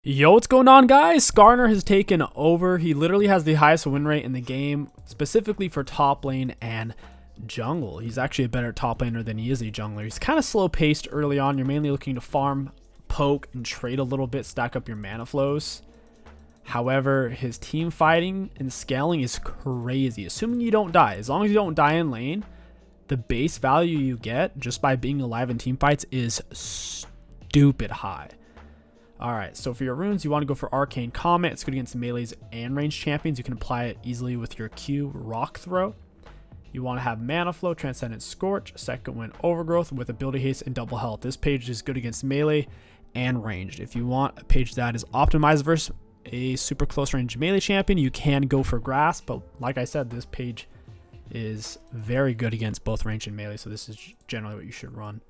Yo, what's going on, guys? Skarner has taken over. He literally has the highest win rate in the game, specifically for top lane and jungle. He's actually a better top laner than he is a jungler. He's kind of slow paced early on. You're mainly looking to farm, poke, and trade a little bit, stack up your mana flows. However, his team fighting and scaling is crazy, assuming you don't die. As long as you don't die in lane, the base value you get just by being alive in team fights is stupid high. Alright, so for your runes, you want to go for Arcane Comet. It's good against melees and ranged champions. You can apply it easily with your Q, Rock Throw. You want to have Mana Flow, Transcendent Scorch, Second Wind Overgrowth with Ability Haste and Double Health. This page is good against melee and ranged. If you want a page that is optimized versus a super close range melee champion, you can go for Grass. But like I said, this page is very good against both range and melee, so this is generally what you should run.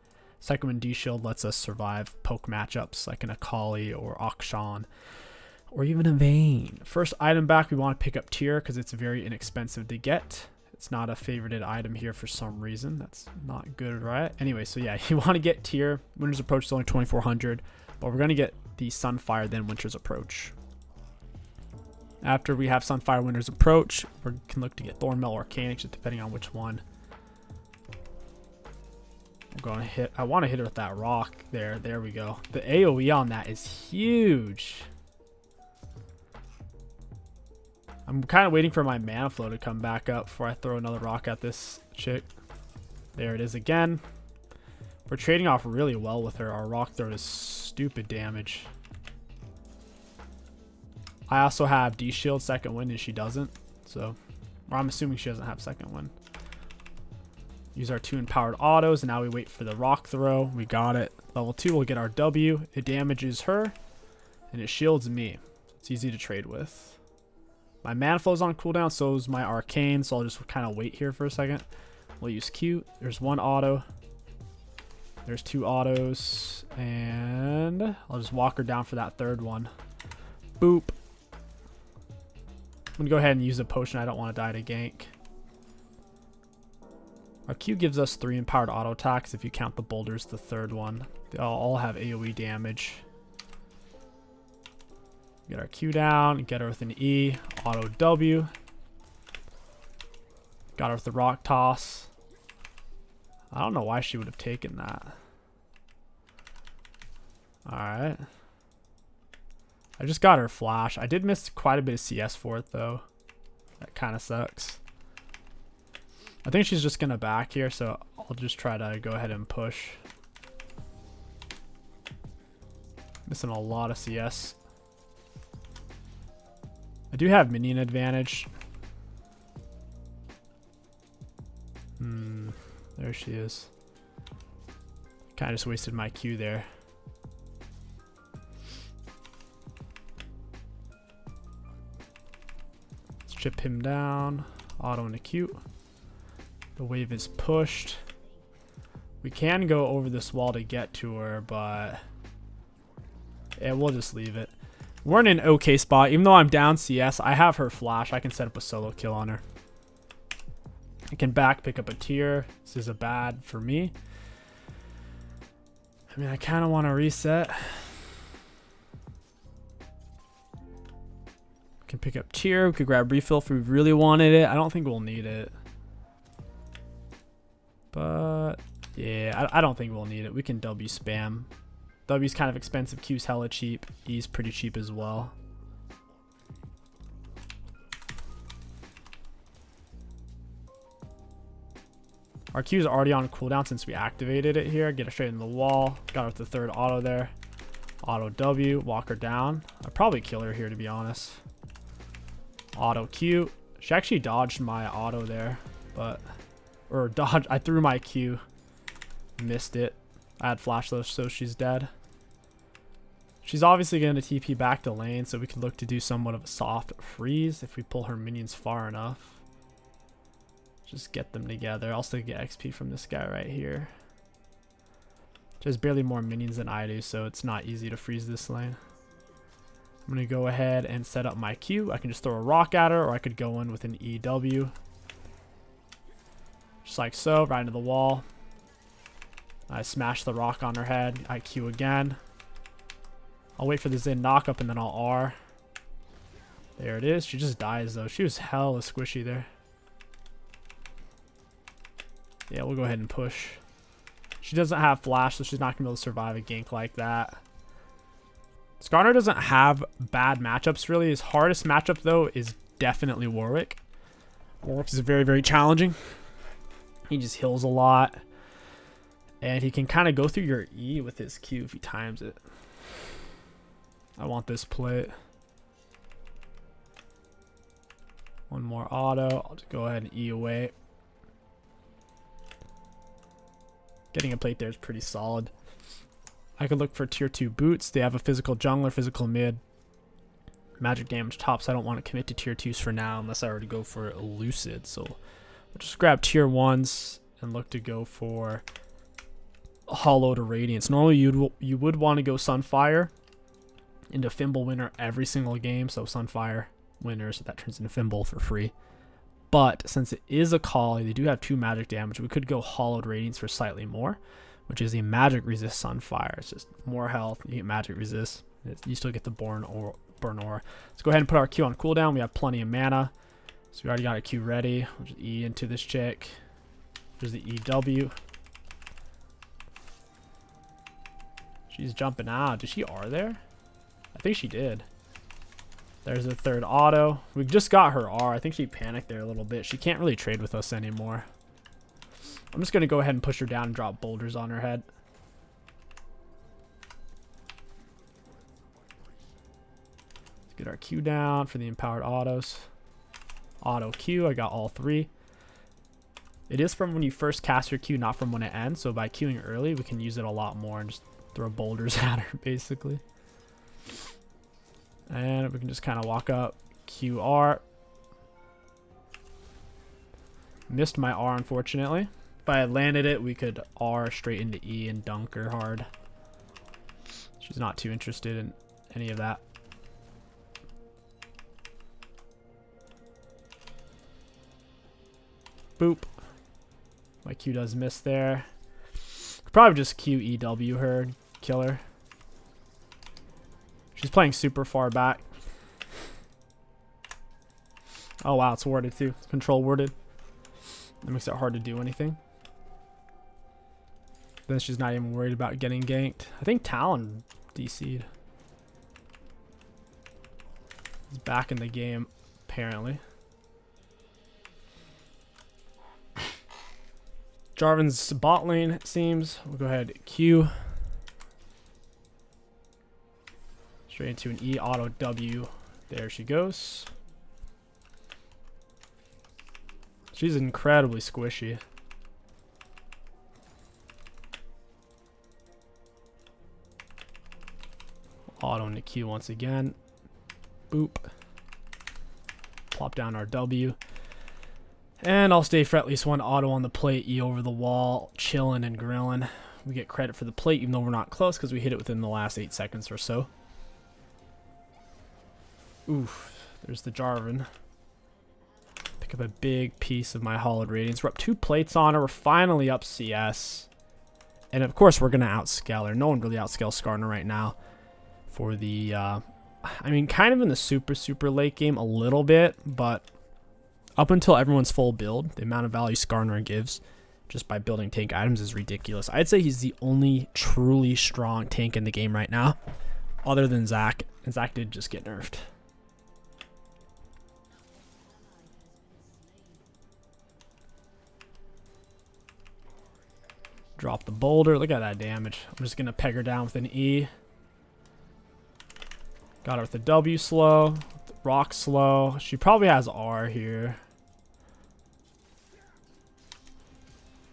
Second Wind D-Shield lets us survive poke matchups like an Akali or Akshan or even a Vayne. First item back, we want to pick up Tier because it's very inexpensive to get. It's not a favorited item here for some reason. That's not good, right? Anyway, so yeah, you want to get Tier. Winter's Approach is only 2,400, but we're going to get the Sunfire, then Winter's Approach. After we have Sunfire, Winter's Approach, we can look to get Thornmail or Arcanic, just depending on which one. I'm going to hit. I want to hit her with that rock there. There we go. The AoE on that is huge. I'm kind of waiting for my mana flow to come back up before I throw another rock at this chick. There it is again. We're trading off really well with her. Our rock throw is stupid damage. I also have D-Shield, Second Wind, and she doesn't. So, or I'm assuming she doesn't have Second Wind. Use our 2 empowered autos, and now we wait for the rock throw. We got it. Level 2, we'll get our W. It damages her, and it shields me. It's easy to trade with. My mana flow's on cooldown, so is my arcane, so I'll just kind of wait here for a second. We'll use Q. There's 1 auto. There's 2 autos, and I'll just walk her down for that 3rd one. Boop. I'm going to go ahead and use a potion. I don't want to die to gank. Our Q gives us 3 empowered auto attacks if you count the boulders, the 3rd one. They all have AoE damage. Get our Q down, get her with an E, auto W. Got her with the rock toss. I don't know why she would have taken that. Alright. I just got her flash. I did miss quite a bit of CS for it though. That kind of sucks. I think she's just going to back here, so I'll just try to go ahead and push. Missing a lot of CS. I do have minion advantage. There she is. Kind of just wasted my Q there. Let's chip him down. Auto into Q. The wave is pushed. We can go over this wall to get to her, but yeah, we'll just leave it. We're in an okay spot. Even though I'm down CS, I have her flash. I can set up a solo kill on her. I can back pick up a tier. This is a bad for me. I mean, I kind of want to reset. Can pick up tier. We could grab refill if we really wanted it. I don't think we'll need it. But yeah, I don't think we'll need it. We can W spam. W's kind of expensive. Q's hella cheap. E's pretty cheap as well. Our Q's already on cooldown since we activated it here. Get it straight in the wall. Got her with the 3rd auto there. Auto W. Walk her down. I'd probably kill her here, to be honest. Auto Q. She actually dodged my auto there, but... Or dodge. I threw my Q. Missed it. I had flash though, so she's dead. She's obviously going to TP back to lane, so we can look to do somewhat of a soft freeze if we pull her minions far enough. Just get them together. I'll still get XP from this guy right here. There's barely more minions than I do, so it's not easy to freeze this lane. I'm going to go ahead and set up my Q. I can just throw a rock at her, or I could go in with an EW. Just like so, right into the wall. I smash the rock on her head. I Q again. I'll wait for the Zen knock up and then I'll R. There it is. She just dies though. She was hella squishy there. Yeah, we'll go ahead and push. She doesn't have flash, so she's not going to be able to survive a gank like that. Skarner doesn't have bad matchups really. His hardest matchup though is definitely Warwick. Warwick is very, very challenging. He just heals a lot. And he can kind of go through your E with his Q if he times it. I want this plate. One more auto. I'll just go ahead and E away. Getting a plate there is pretty solid. I could look for tier 2 boots. They have a physical jungler, physical mid, magic damage top, so I don't want to commit to tier 2s for now unless I already go for Lucid. So we'll just grab tier 1s and look to go for Hollow to Radiance. Normally you would want to go Sunfire into Fimble winner every single game, so Sunfire winner, so that turns into Fimble for free. But since it is a call, they do have 2 magic damage. We could go Hollowed Radiance for slightly more, which is a magic resist Sunfire. It's just more health. You get magic resist. You still get the burn aura. Let's go ahead and put our Q on cooldown. We have plenty of mana, so we already got a Q ready. We'll just E into this chick. There's the EW. She's jumping out. Did she R there? I think she did. There's the third auto. We just got her R. I think she panicked there a little bit. She can't really trade with us anymore. I'm just going to go ahead and push her down and drop boulders on her head. Let's get our Q down for the empowered autos. Auto Q. I got all 3. It is from when you first cast your Q, not from when it ends. So by queuing early, we can use it a lot more and just throw boulders at her, basically. And we can just kind of walk up, QR. Missed my R, unfortunately. If I had landed it, we could R straight into E and dunk her hard. She's not too interested in any of that. Boop. My Q does miss there. Could probably just QEW her, kill her. She's playing super far back. Oh wow, it's warded too. It's control warded. That makes it hard to do anything. Then she's not even worried about getting ganked. I think Talon DC'd. He's back in the game, apparently. Jarvan's bot lane, it seems. We'll go ahead Q. Straight into an E, auto W. There she goes. She's incredibly squishy. Auto into Q once again. Boop. Plop down our W. And I'll stay for at least one auto on the plate. E over the wall, chilling and grilling. We get credit for the plate even though we're not close because we hit it within the last 8 seconds or so. Oof, there's the Jarvan. Pick up a big piece of my Hollowed Radiance. We're up 2 plates on her. We're finally up CS. And of course, we're going to outscale her. No one really outscales Skarner right now. For the, I mean, kind of in the super late game a little bit. But up until everyone's full build, the amount of value Skarner gives just by building tank items is ridiculous. I'd say he's the only truly strong tank in the game right now. Other than Zac. And Zac did just get nerfed. Drop the boulder. Look at that damage. I'm just going to peg her down with an E. Got her with the W slow. Rock slow. She probably has R here.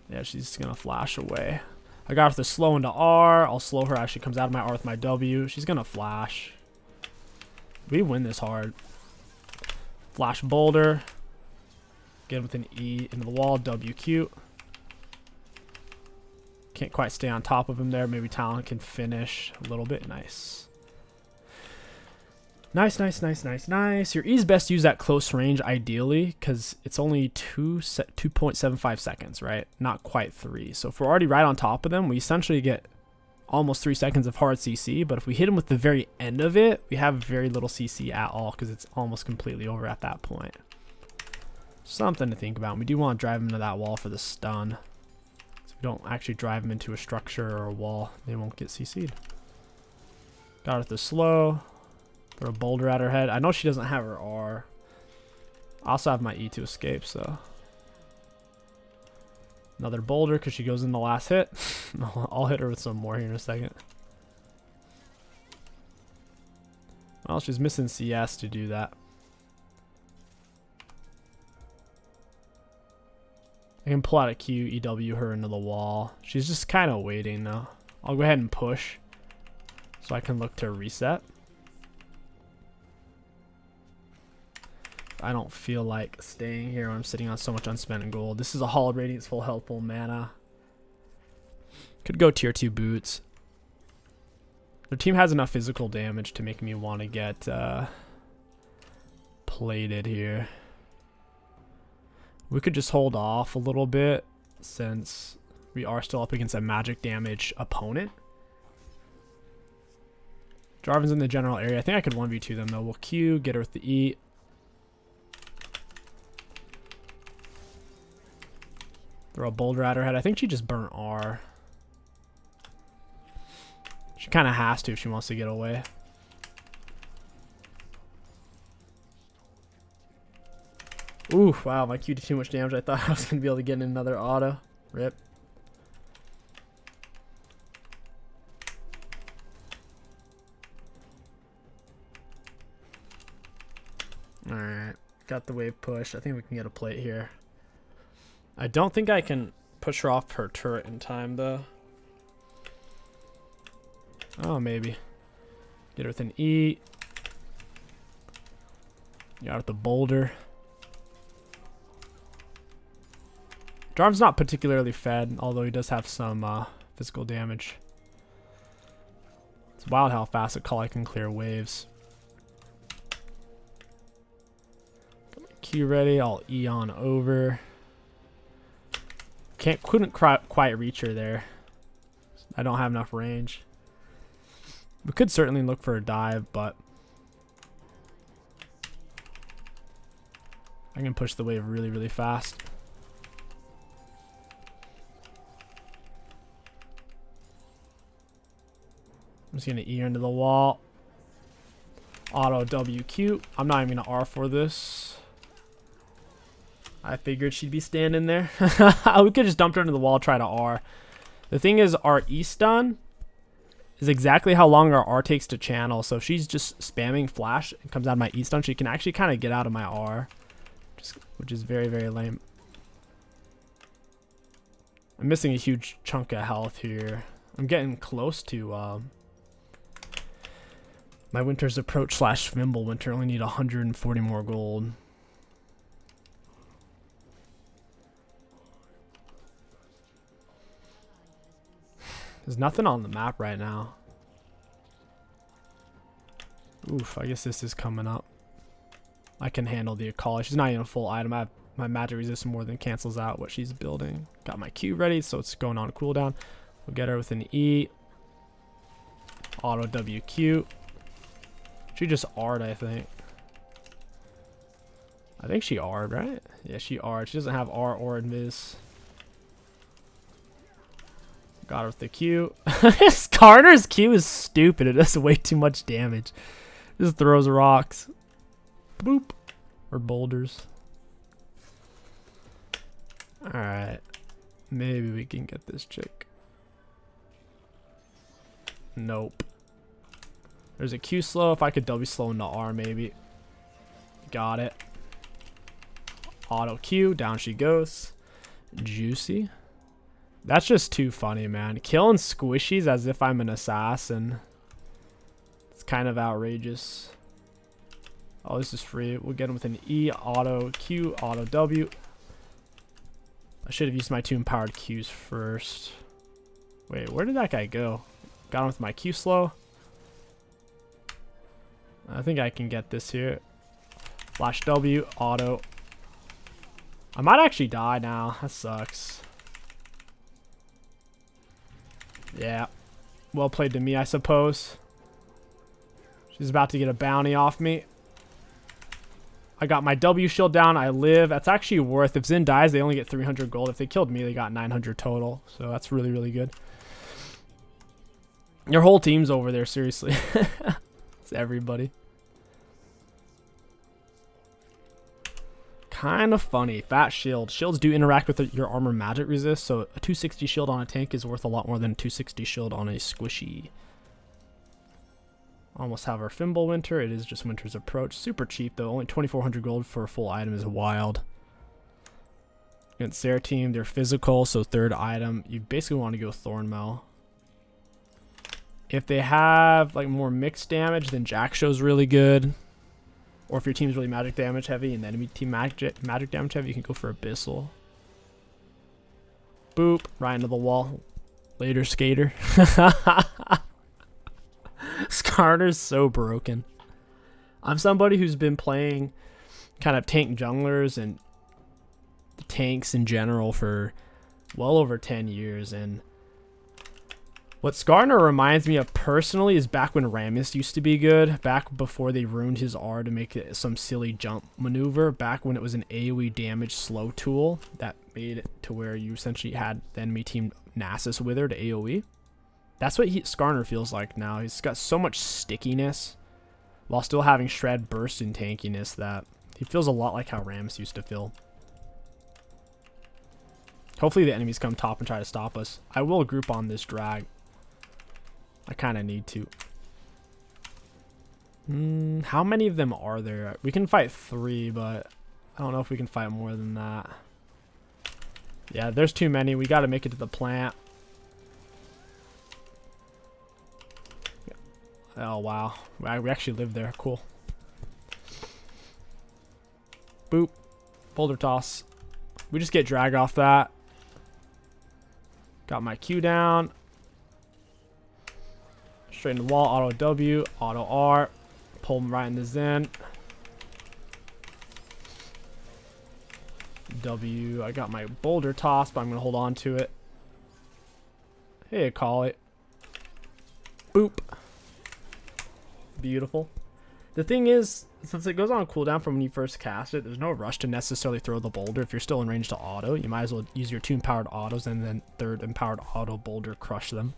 Yeah, she's going to flash away. I got her with the slow into R. I'll slow her as she comes out of my R with my W. She's going to flash. We win this hard. Flash boulder. Get with an E into the wall. WQ. Can't quite stay on top of him there. Maybe Talon can finish a little bit. Nice. Nice. Your E is best used at close range, ideally, because it's only 2.75 seconds, right? Not quite 3. So if we're already right on top of them, we essentially get almost 3 seconds of hard CC, but if we hit him with the very end of it, we have very little CC at all because it's almost completely over at that point. Something to think about. We do want to drive him into that wall for the stun. So we don't actually drive him into a structure or a wall, they won't get CC'd. Got her with the slow. Throw a boulder at her head. I know she doesn't have her R. I also have my E to escape, so. Another boulder because she goes in the last hit. I'll hit her with some more here in a second. Well, she's missing CS to do that. I can pull out a Q, EW her into the wall. She's just kind of waiting though. I'll go ahead and push so I can look to reset. I don't feel like staying here when I'm sitting on so much unspent gold. This is a Hall of Radiance, full health, full mana. Could go tier 2 boots. Their team has enough physical damage to make me want to get plated here. We could just hold off a little bit since we are still up against a magic damage opponent. Jarvan's in the general area. I think I could 1v2 them though. We'll Q, get her with the E. Throw a boulder at her head. I think she just burnt R. She kind of has to if she wants to get away. Ooh, wow, my Q did too much damage. I thought I was going to be able to get in another auto. Rip. Alright, got the wave push. I think we can get a plate here. I don't think I can push her off her turret in time, though. Oh, maybe. Get her with an E. Got with the boulder. Jarvan's not particularly fed, although he does have some physical damage. It's wild how fast a Kali can clear waves. Got my Q ready. I'll E on over. Couldn't quite reach her there. I don't have enough range. We could certainly look for a dive, but I can push the wave really, really fast. I'm just gonna E into the wall. Auto WQ. I'm not even gonna R for this. I figured she'd be standing there. We could just dump her into the wall, try to R. The thing is, our E stun is exactly how long our R takes to channel. So if she's just spamming flash and comes out of my E stun, she can actually kind of get out of my R, which is very, very lame. I'm missing a huge chunk of health here. I'm getting close to my Winter's Approach / Fimbulwinter. Only need 140 more gold. There's nothing on the map right now. Oof, I guess this is coming up. I can handle the Akali. She's not even a full item. I have my magic resist more than cancels out what she's building. Got my Q ready, so it's going on a cooldown. We'll get her with an E. Auto WQ. She just R'd, I think. I think she R'd, right? Yeah, she R'd. She doesn't have R or invis. Got her with the Q. Skarner's Q is stupid. It does way too much damage. Just throws rocks. Boop. Or boulders. Alright. Maybe we can get this chick. Nope. There's a Q slow. If I could W slow into R, maybe. Got it. Auto Q. Down she goes. Juicy. That's just too funny, man. Killing squishies as if I'm an assassin. It's kind of outrageous. Oh, this is free. We'll get him with an E, auto Q, auto W. I should have used my 2 empowered Qs first. Wait, where did that guy go? Got him with my Q slow. I think I can get this here. Flash W, auto. I might actually die now. That sucks. Yeah. Well played to me, I suppose. She's about to get a bounty off me. I got my W shield down. I live. That's actually worth. If Xin dies, they only get 300 gold. If they killed me, they got 900 total. So that's really, really good. Your whole team's over there, seriously. It's everybody. Kind of funny. Fat shield. Shields do interact with your armor magic resist, so a 260 shield on a tank is worth a lot more than a 260 shield on a squishy. Almost have our Fimble Winter. It is just Winter's Approach. Super cheap though. Only 2,400 gold for a full item is wild. Against their team, they're physical, so third item. You basically want to go Thornmail. If they have like more mixed damage, then Jack Show's really good. Or if your team's really magic damage heavy and the enemy team magic damage heavy, you can go for Abyssal. Boop. Right into the wall. Later, skater. Skarner's so broken. I'm somebody who's been playing kind of tank junglers and the tanks in general for well over 10 years, and what Skarner reminds me of personally is back when Rammus used to be good, back before they ruined his R to make it some silly jump maneuver, back when it was an AoE damage slow tool that made it to where you essentially had the enemy team Nasus withered AoE. That's what Skarner feels like now. He's got so much stickiness while still having shred burst and tankiness that he feels a lot like how Rammus used to feel. Hopefully the enemies come top and try to stop us. I will group on this drag. I kind of need to. How many of them are there? We can fight 3, but I don't know if we can fight more than that. Yeah, there's too many. We got to make it to the plant. Oh, wow. We actually live there. Cool. Boop. Boulder toss. We just get drag off that. Got my Q down. Straight in the wall. Auto W. Auto R. Pull him right in the Zen. W. I got my boulder toss, but I'm going to hold on to it. Hey, call it. Boop. Beautiful. The thing is, since it goes on cooldown from when you first cast it, there's no rush to necessarily throw the boulder. If you're still in range to auto, you might as well use your 2 empowered autos and then 3rd empowered auto boulder crush them.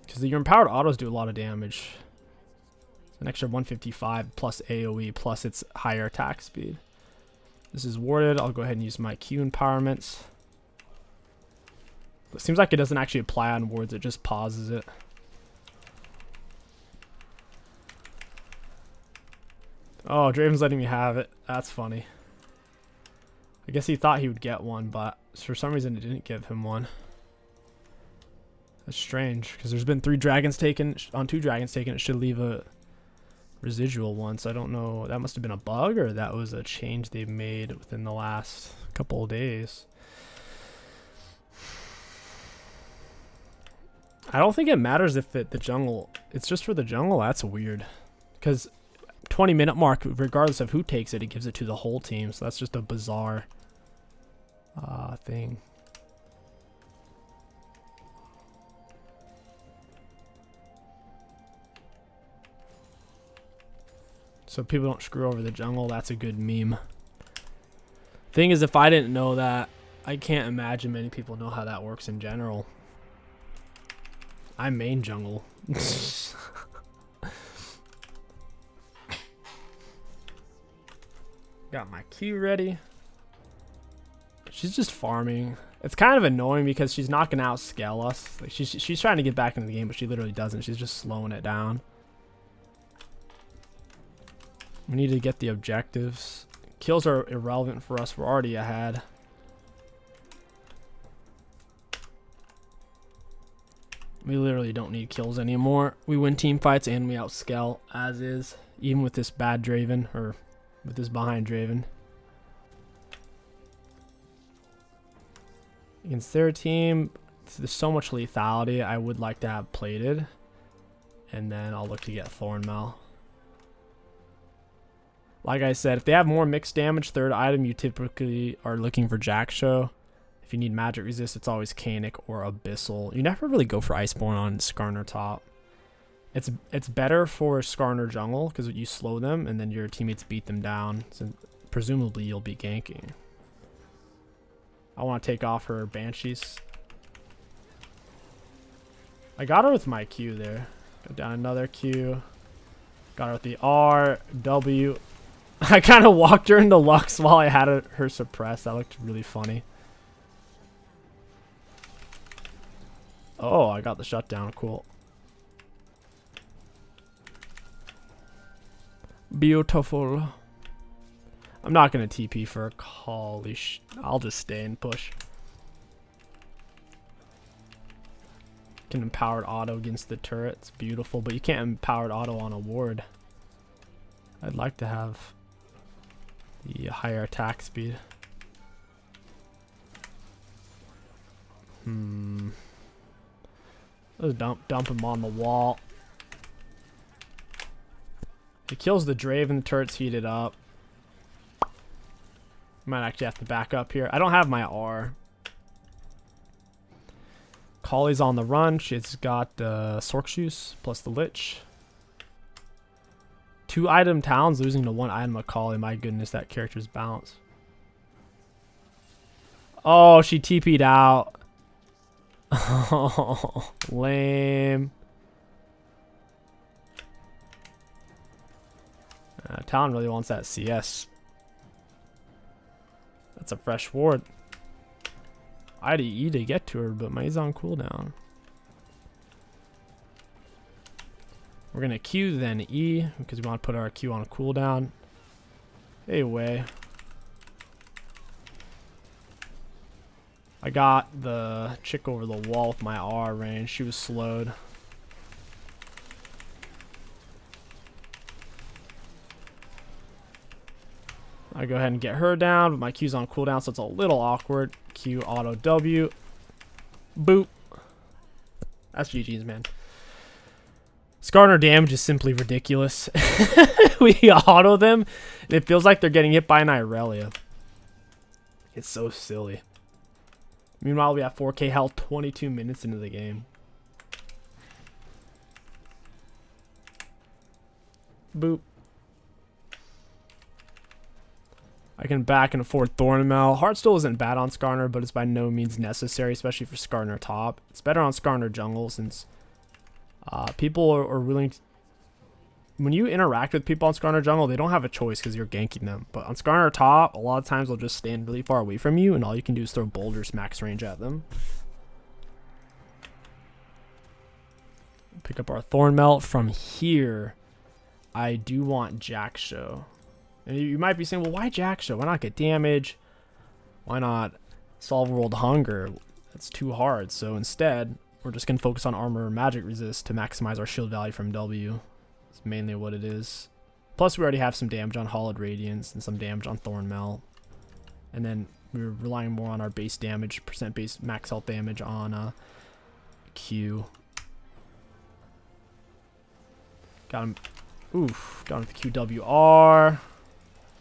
Because your empowered autos do a lot of damage. An extra 155 plus AoE plus its higher attack speed. This is warded. I'll go ahead and use my Q empowerments. It seems like it doesn't actually apply on wards, it just pauses it. Oh, Draven's letting me have it. That's funny. I guess he thought he would get one, but for some reason it didn't give him one. That's strange, because there's been 3 dragons taken. On 2 dragons taken, it should leave a residual one, so I don't know. That must have been a bug, or that was a change they've made within the last couple of days. I don't think it matters if the jungle, it's just for the jungle. That's weird, because 20-minute mark, regardless of who takes it, it gives it to the whole team. So that's just a bizarre thing. So people don't screw over the jungle. That's a good meme. Thing is, if I didn't know that, I can't imagine many people know how that works in general. I main jungle. Got my Q ready. She's just farming. It's kind of annoying because she's not gonna outscale us. Like she's trying to get back into the game, but she literally doesn't. She's just slowing it down. We need to get the objectives. Kills are irrelevant for us. We're already ahead. We literally don't need kills anymore. We win team fights and we outscale as is, even with this bad Draven, or with this behind Draven. Against their team, there's so much lethality. I would like to have plated, and then I'll look to get Thornmail. Like I said, if they have more mixed damage, 3rd item, you typically are looking for Jack Show. If you need magic resist, it's always Canic or Abyssal. You never really go for Iceborne on Skarner top. It's better for Skarner jungle because you slow them and then your teammates beat them down. So presumably you'll be ganking. I want to take off her Banshees. I got her with my Q there. Go down another Q. Got her with the R, W. I kind of walked her into Lux while I had her suppressed. That looked really funny. Oh, I got the shutdown. Cool. Beautiful. I'm not going to TP for a call. I'll just stay and push. Can empowered auto against the turret. It's beautiful, but you can't empowered auto on a ward. I'd like to have the higher attack speed. Let's dump him on the wall. It kills the Drave and the turret's heated up. Might actually have to back up here. I don't have my R. Collie's on the run. She's got the Sorkshoes plus the Lich. 2 item towns losing to 1 item of Collie. My goodness, that character's bounce. Oh, she TP'd out. Oh, lame. Talon really wants that CS. That's a fresh ward. I had to E to get to her, but mine's on cooldown. We're gonna Q then E because we want to put our Q on a cooldown. Hey, way. I got the chick over the wall with my R range. She was slowed. I go ahead and get her down, but my Q's on cooldown, so it's a little awkward. Q auto W. Boop. That's GG's, man. Skarner damage is simply ridiculous. We auto them, and it feels like they're getting hit by an Irelia. It's so silly. Meanwhile, we have 4K health 22 minutes into the game. Boop. I can back and afford Thornmail. Heartsteel isn't bad on Skarner, but it's by no means necessary, especially for Skarner top. It's better on Skarner jungle since people are willing to... When you interact with people on Skarner jungle, they don't have a choice because you're ganking them. But on Skarner top, a lot of times they'll just stand really far away from you, and all you can do is throw boulders max range at them. Pick up our Thornmelt. From here, I do want Jack Show. And you might be saying, well, why Jack Show? Why not get damage? Why not solve world hunger? That's too hard. So instead, we're just going to focus on armor and magic resist to maximize our shield value from W. That's mainly what it is. Plus, we already have some damage on Hollowed Radiance and some damage on Thornmail. And then we're relying more on our base damage, percent base max health damage on Q. Got him. Oof. Got him with the QWR.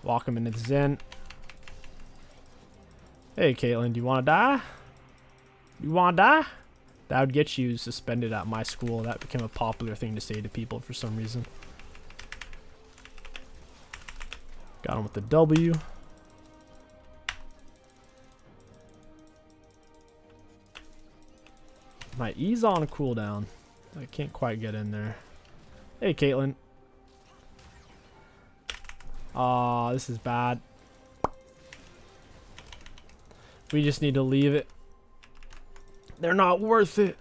Walk him into the Zen. Hey, Caitlin, do you want to die? You want to die? That would get you suspended at my school. That became a popular thing to say to people for some reason. Got him with the W. My E's on cooldown. I can't quite get in there. Hey, Caitlin. Aw, this is bad. We just need to leave it. They're not worth it.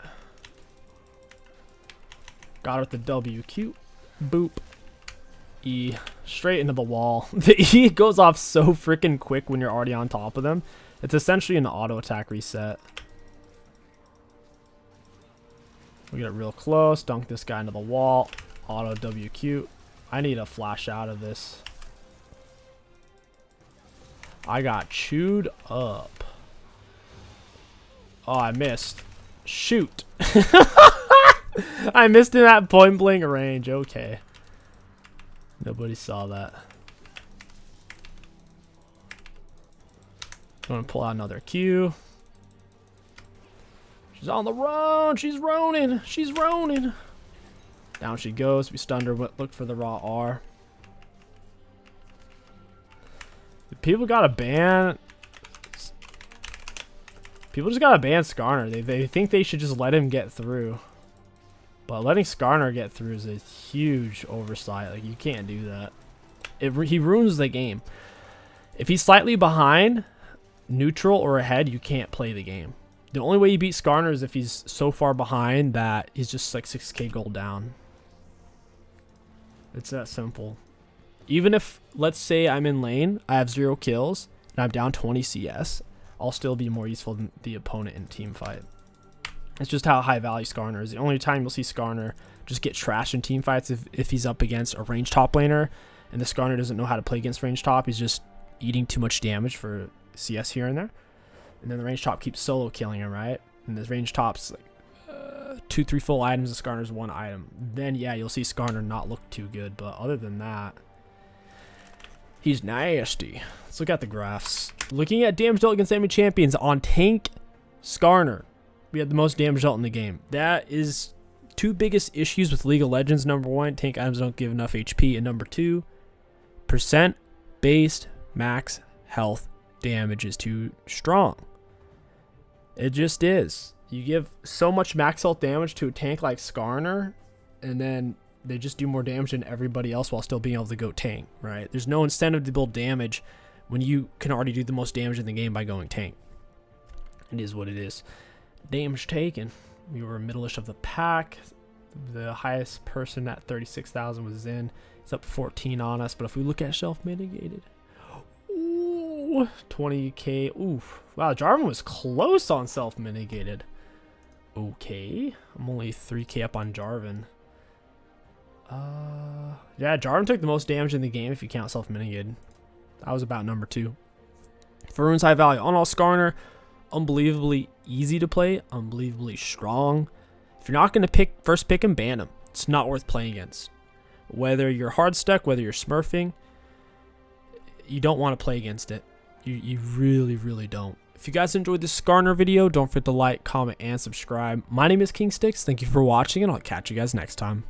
Got her with the WQ. Boop. E. Straight into the wall. The E goes off so freaking quick when you're already on top of them. It's essentially an auto attack reset. We get it real close. Dunk this guy into the wall. Auto WQ. I need a flash out of this. I got chewed up. Oh, I missed. Shoot. I missed him at point blank range. Okay. Nobody saw that. I'm going to pull out another Q. She's on the run. She's roning. She's roning. Down she goes. We stunned her. Look for the raw R. People gotta ban. People just gotta ban Skarner. They think they should just let him get through. But letting Skarner get through is a huge oversight. Like, you can't do that. He ruins the game. If he's slightly behind, neutral, or ahead, you can't play the game. The only way you beat Skarner is if he's so far behind that he's just like 6k gold down. It's that simple. Even if, let's say I'm in lane, I have 0 kills, and I'm down 20 CS, I'll still be more useful than the opponent in a team fight. It's just how high value Skarner is. The only time you'll see Skarner just get trashed in team fights if he's up against a ranged top laner, and the Skarner doesn't know how to play against ranged top. He's just eating too much damage for CS here and there. And then the ranged top keeps solo killing him, right? And this ranged top's like 2-3 full items, and Skarner's 1 item. Then, yeah, you'll see Skarner not look too good, but other than that, he's nasty. Let's look at the graphs. Looking at damage dealt against enemy champions on tank Skarner, we had the most damage dealt in the game. That is 2 biggest issues with League of Legends. Number 1, tank items don't give enough HP, and number 2, percent based max health damage is too strong. It just is. You give so much max health damage to a tank like Skarner, and then they just do more damage than everybody else while still being able to go tank, right? There's no incentive to build damage when you can already do the most damage in the game by going tank. It is what it is. Damage taken. We were middle-ish of the pack. The highest person at 36,000 was Zen. It's up 14 on us, but if we look at self-mitigated, ooh, 20k. Oof. Wow, Jarvan was close on self-mitigated. Okay. I'm only 3k up on Jarvan. Yeah, Jarvan took the most damage in the game if you count self-mitigated. That was about number 2. For runes high value. On all Skarner, unbelievably easy to play, unbelievably strong. If you're not going to first pick him, ban him. It's not worth playing against. Whether you're hard stuck, whether you're smurfing, you don't want to play against it. You really, really don't. If you guys enjoyed this Skarner video, don't forget to like, comment, and subscribe. My name is King Sticks. Thank you for watching, and I'll catch you guys next time.